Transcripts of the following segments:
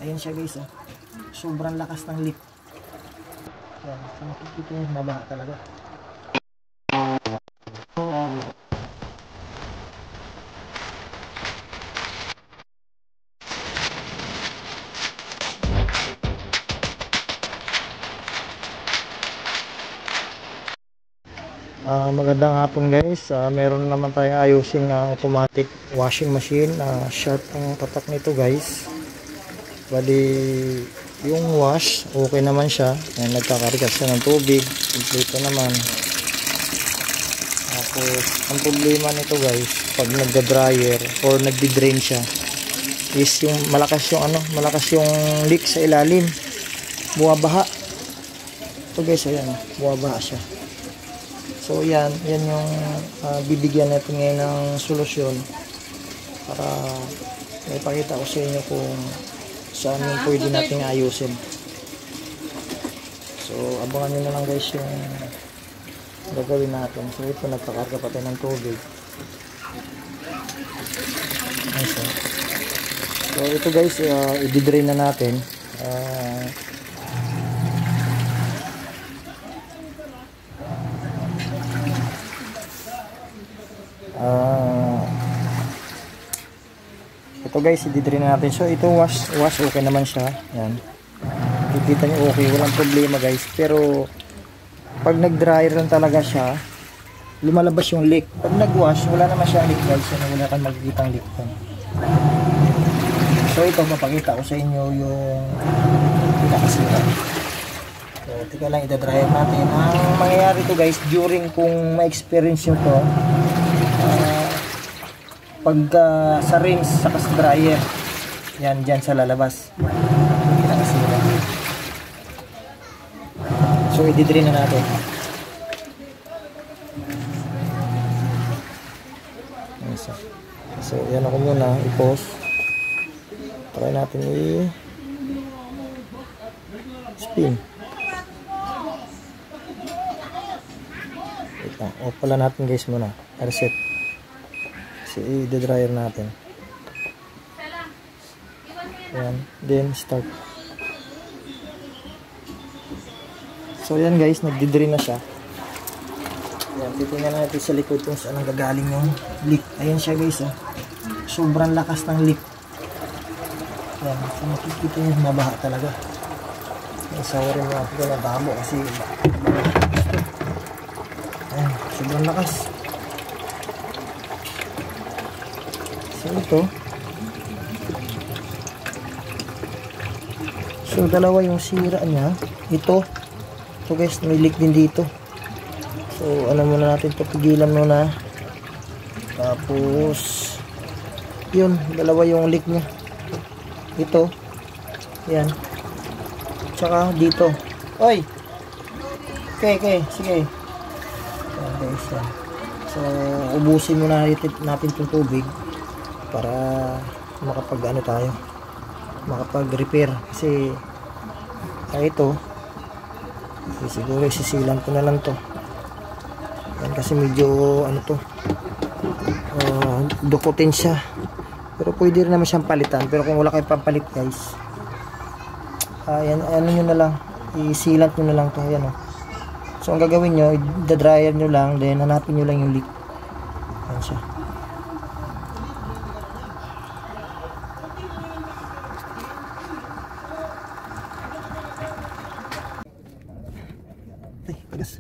Ayan siya guys, oh. Sobrang lakas ng leak. Yan, so makikita nyo, mabaha talaga. Magandang hapon guys. Meron naman tayong ayusing automatic washing machine. Sharp ang tatak nito guys. Bali yung wash okay naman siya. Nagkakarga siya ng tubig, kompleto naman. Tapos ang problema nito guys, pag nagda-dryer or nagdi-drain siya, is yung malakas yung leak sa ilalim. Bumabaha. Ito guys, ayan, bumabaha siya. So yan yung bibigyan natin ngayon ng solusyon para maipakita ko sa inyo kung saan yung pwede natin ayusin. So abangan nyo na lang guys yung gagawin natin. So ito, nagpakarga pa tayo ng tubig. So ito guys, i-drain na natin. Ito guys, i-drain na natin. So ito wash okay naman siya. Yan. Kikita niyo okay, walang problema guys. Pero pag nag-dryer lang talaga siya, lumalabas yung leak. Pag nag-wash, wala naman siyang leak guys. So wala kang makikitang leak. So ito, mapakita ko sa inyo yung pinakasira. So tika lang, i-dryer natin. Ang mangyayari to guys, during kung ma-experience nyo to, pagka sa rinse saka sa dryer, yan dyan sa lalabas pinakasira. So i-drain na natin. So yan ako muna, i-pause. Try natin i-spin. Off pala natin guys muna, reset. Kasi i-dryer natin. Ayan, then start. So yan guys, nagdi-drain na siya. Ayan, titingnan natin sa likod kung saan ang gagaling yung leak. Ayan siya guys, oh. Sobrang lakas ng leak. Ayan, so makikita nyo, mabaha talaga. Sorry mga ako na damo kasi ayan, sobrang lakas. So ito, so dalawa yung sira niya. Ito guys, may leak din dito. So ano muna natin ito, pigilan muna. Tapos yun, dalawa yung leak niya. Ito, yan, tsaka dito. Oy, okay, sige. Yan guys, yan. So ubusin muna natin itong tubig para makapag-repair kasi ito siguro isisilan ko na lang to. Yan, kasi medyo dukutin siya, pero pwede rin naman siyang palitan. Pero kung wala kayong pampalit guys, yan, nyo na lang, isilant nyo na lang to. Yan, oh. So ang gagawin nyo, i-dryer nyo lang, then hanapin nyo lang yung leak. Yan siya. Ay, pagas.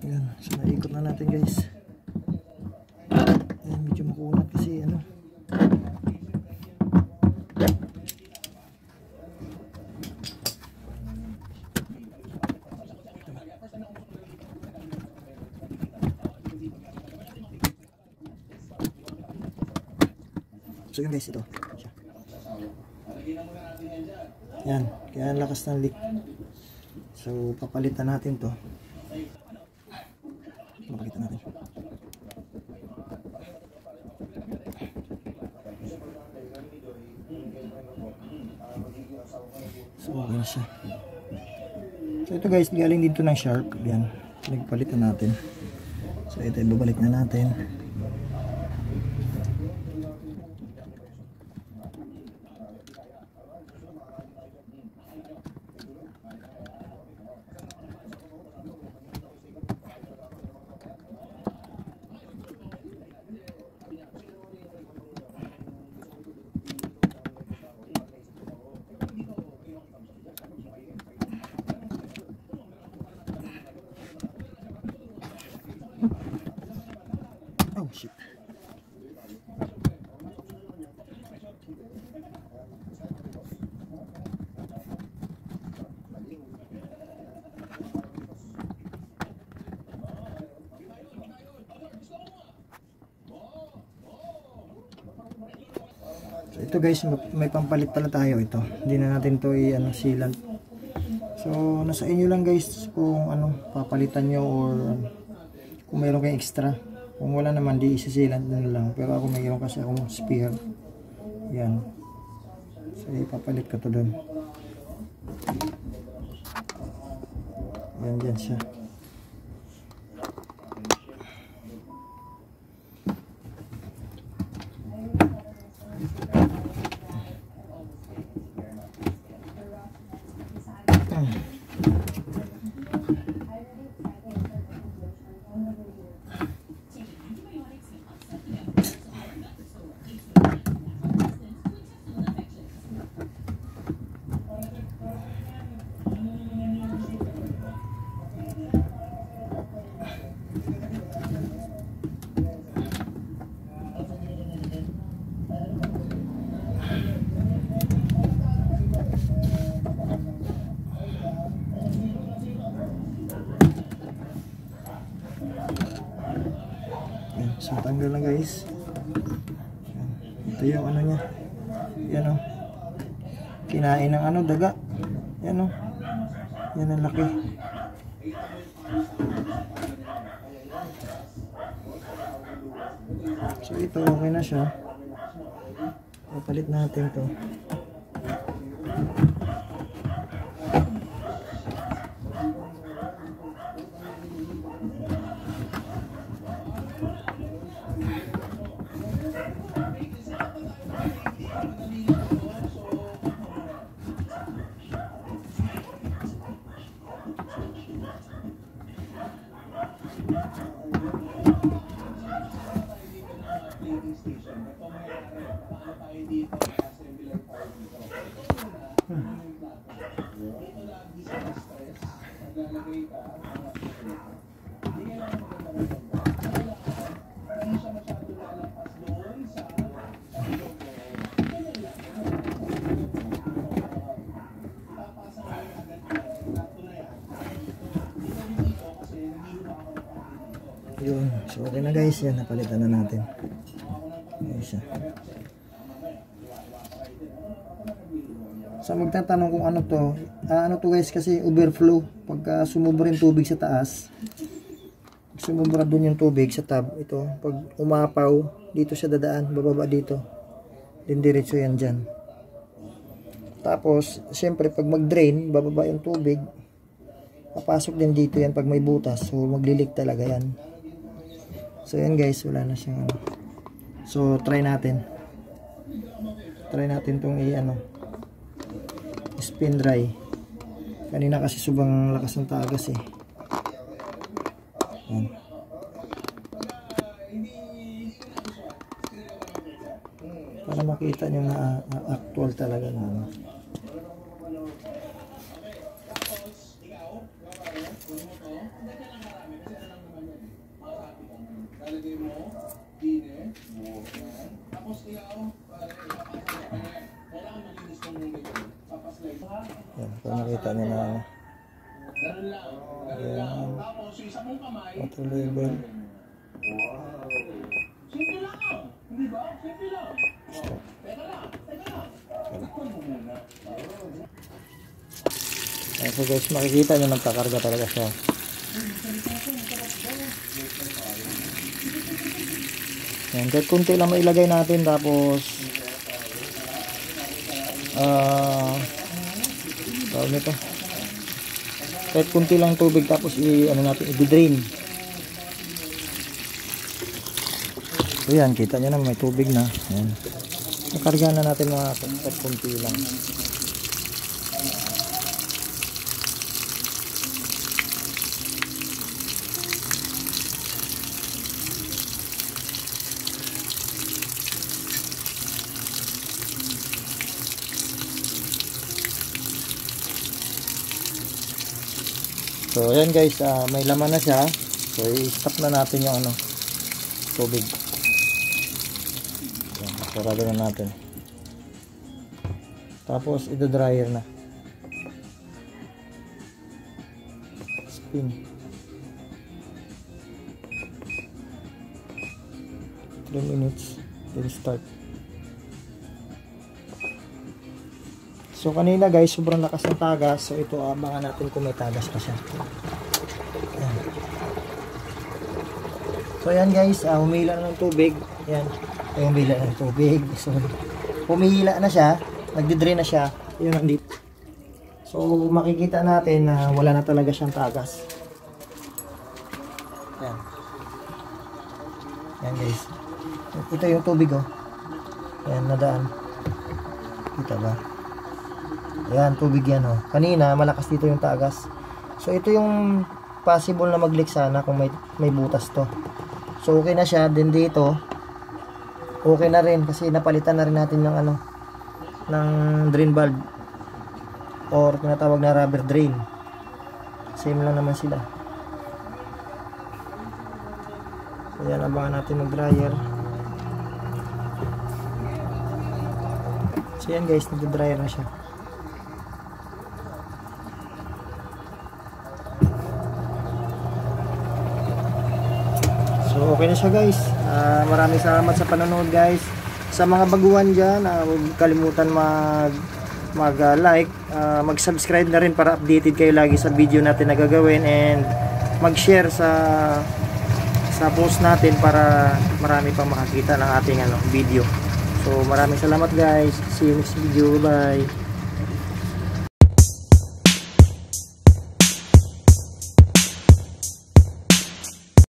Yan, so naikot na natin guys. Yan, medyo makunat kasi so yun guys, ito yan, kaya lakas ng leak. So papalitan natin to. Makikita natin. So okay na siya. So ito guys, galing dito ng Sharp. Yan, nagpalitan natin. So ito ibabalik na natin. Oh shit. So ito guys, may pampalit pala tayo ito. Hindi na natin to sealant. So nasa inyo lang guys kung papalitan nyo or kung mayroon kayong extra. Kung wala naman, di isisilant na lang. Pero ako mayroon kasi akong spare. Yan. So ipapalit ko to doon. Yan, dyan siya. So tanggal na guys. Ito yung niya. Yan kinain ng daga. Yan yan ang laki. So ito okay na siya. Papalit natin to. Yun. So okay na guys, yan napalitan na natin. Ayan siya. So magtatanong kung ano to guys, kasi overflow pagka sumubra yung tubig sa taas, sumubra dun yung tubig sa tab, ito pag umapaw dito siya dadaan, bababa dito, din diretso yan dyan. Tapos syempre pag mag drain, bababa yung tubig, papasok din dito yan pag may butas, so maglilik talaga yan. So yan guys, wala na siyang so try natin tong spin dry. Kanina kasi sobrang lakas ng tagas eh. Yan. Para makita nyo na actual talaga na yan, para nakita nyo na yan, water level. Stop. Ayan, so guys, makikita nyo nagkakarga talaga siya. Ayan, kahit kunti lang mailagay natin, tapos tawag nito, kahit kunti lang tubig, tapos i-drain. So yan, kita nyo na may tubig na. Ayan, nakarga na natin mga kahit kunti lang. So ayan guys, may laman na siya. So i-stop na natin yung tubig. Ayan, sarado na natin. Tapos i-dryer na. Spin. 3 minutes, then start. So kanina guys, sobrang lakas ng tagas. So ito, abangan natin kung may tagas pa siya. Ayan. So ayan guys, humila na ng tubig. Ayan, humila na ng tubig. So humila na siya, nagdi-drain na siya. Yun nandito. So makikita natin na wala na talaga siyang tagas. Ayan. Ayan guys. Ito yung tubig oh. Ayan, nadaan. Kita ba? Ayan, tubig yan oh. Kanina, malakas dito yung tagas. So, ito yung possible na mag-leak sana kung may butas to. So, okay na siya. Then dito, okay na rin kasi napalitan na rin natin ng ng drain valve or tinatawag na rubber drain. Same lang naman sila. So, yan, abangan natin mag-dryer. So, yan guys, nag-dryer na siya. So okay na siya guys. Maraming salamat sa panonood guys. Sa mga baguhan dyan, huwag kalimutan mag-like, mag-subscribe na rin para updated kayo lagi sa video natin na gagawin, and mag-share sa post natin para marami pang makakita ng ating video. So maraming salamat guys. See you next video. Bye.